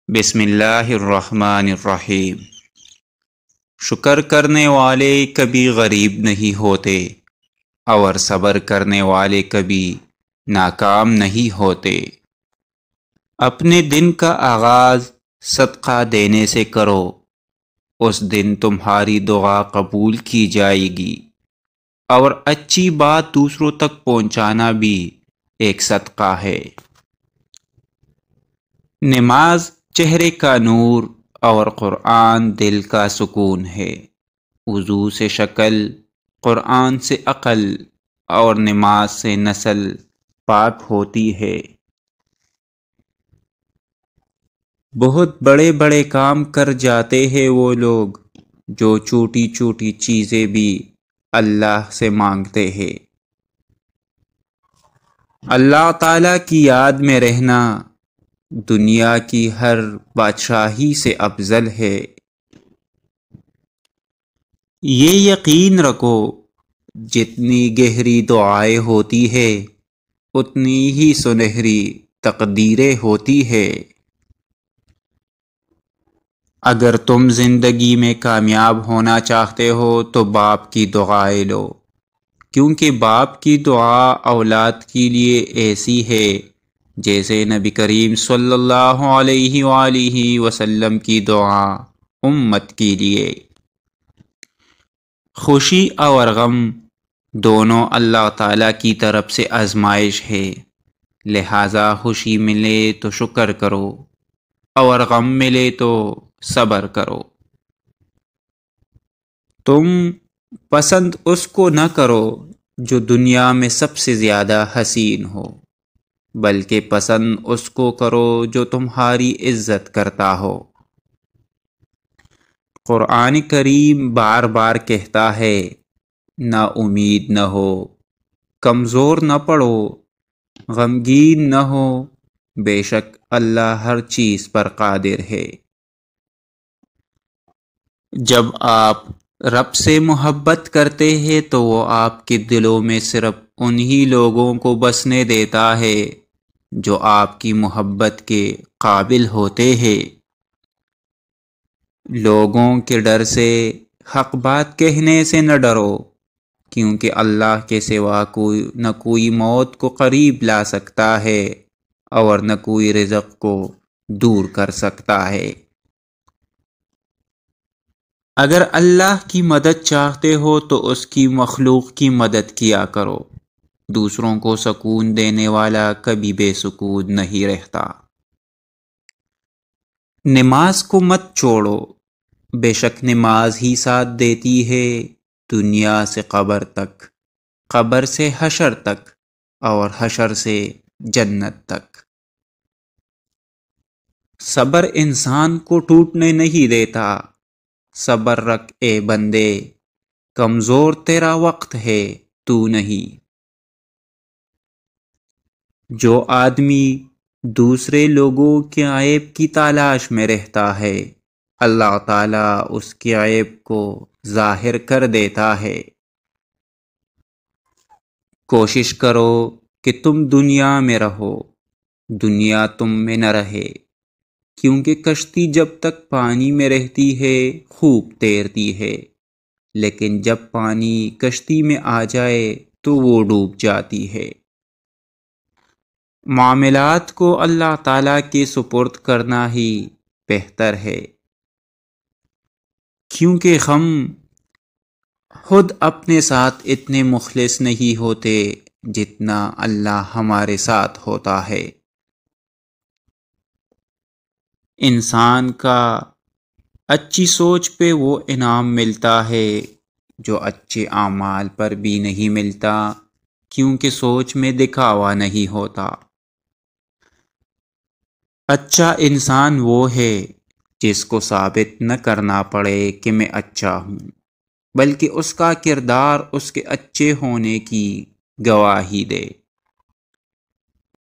بسم اللہ الرحمن الرحیم۔ شکر کرنے والے کبھی غریب نہیں ہوتے اور صبر کرنے والے کبھی ناکام نہیں ہوتے۔ اپنے دن کا آغاز صدقہ دینے سے کرو، اس دن تمہاری دعا قبول کی جائے گی، اور اچھی بات دوسروں تک پہنچانا بھی ایک صدقہ ہے۔ نماز چہرے کا نور اور قرآن دل کا سکون ہے۔ وضو سے شکل، قرآن سے عقل اور نماز سے نسل پاک ہوتی ہے۔ بہت بڑے بڑے کام کر جاتے ہیں وہ لوگ جو چھوٹی چھوٹی چیزیں بھی اللہ سے مانگتے ہیں۔ اللہ تعالیٰ کی یاد میں رہنا دنیا کی ہر بادشاہی سے افضل ہے۔ یہ یقین رکھو، جتنی گہری دعائیں ہوتی ہے اتنی ہی سنہری تقدیریں ہوتی ہے۔ اگر تم زندگی میں کامیاب ہونا چاہتے ہو تو باپ کی دعائیں لو، کیونکہ باپ کی دعا اولاد کے لیے ایسی ہے جیسے نبی کریم صلی اللہ علیہ وآلہ وسلم کی دعا امت کے لیے۔ خوشی اور غم دونوں اللہ تعالیٰ کی طرف سے آزمائش ہے، لہٰذا خوشی ملے تو شکر کرو اور غم ملے تو صبر کرو۔ تم پسند اس کو نہ کرو جو دنیا میں سب سے زیادہ حسین ہو، بلکہ پسند اس کو کرو جو تمہاری عزت کرتا ہو۔ قرآن کریم بار بار کہتا ہے، نا امید نہ ہو، کمزور نہ پڑو، غمگین نہ ہو، بے شک اللہ ہر چیز پر قادر ہے۔ جب آپ رب سے محبت کرتے ہیں تو وہ آپ کے دلوں میں صرف انہی لوگوں کو بسنے دیتا ہے جو آپ کی محبت کے قابل ہوتے ہیں۔ لوگوں کے ڈر سے حق بات کہنے سے نہ ڈرو، کیونکہ اللہ کے سوا نہ کوئی موت کو قریب لا سکتا ہے اور نہ کوئی رزق کو دور کر سکتا ہے۔ اگر اللہ کی مدد چاہتے ہو تو اس کی مخلوق کی مدد کیا کرو، دوسروں کو سکون دینے والا کبھی بے سکون نہیں رہتا۔ نماز کو مت چھوڑو، بے شک نماز ہی ساتھ دیتی ہے دنیا سے قبر تک، قبر سے حشر تک، اور حشر سے جنت تک۔ صبر انسان کو ٹوٹنے نہیں دیتا، صبر رکھ اے بندے، کمزور تیرا وقت ہے تو نہیں۔ جو آدمی دوسرے لوگوں کے عیب کی تلاش میں رہتا ہے، اللہ تعالیٰ اس کے عیب کو ظاہر کر دیتا ہے۔ کوشش کرو کہ تم دنیا میں رہو، دنیا تم میں نہ رہے، کیونکہ کشتی جب تک پانی میں رہتی ہے خوب تیرتی ہے، لیکن جب پانی کشتی میں آ جائے تو وہ ڈوب جاتی ہے۔ معاملات کو اللہ تعالیٰ کے سپرد کرنا ہی بہتر ہے، کیونکہ ہم خود اپنے ساتھ اتنے مخلص نہیں ہوتے جتنا اللہ ہمارے ساتھ ہوتا ہے۔ انسان کا اچھی سوچ پہ وہ انعام ملتا ہے جو اچھے اعمال پر بھی نہیں ملتا، کیونکہ سوچ میں دکھاوا نہیں ہوتا۔ اچھا انسان وہ ہے جس کو ثابت نہ کرنا پڑے کہ میں اچھا ہوں، بلکہ اس کا کردار اس کے اچھے ہونے کی گواہی دے۔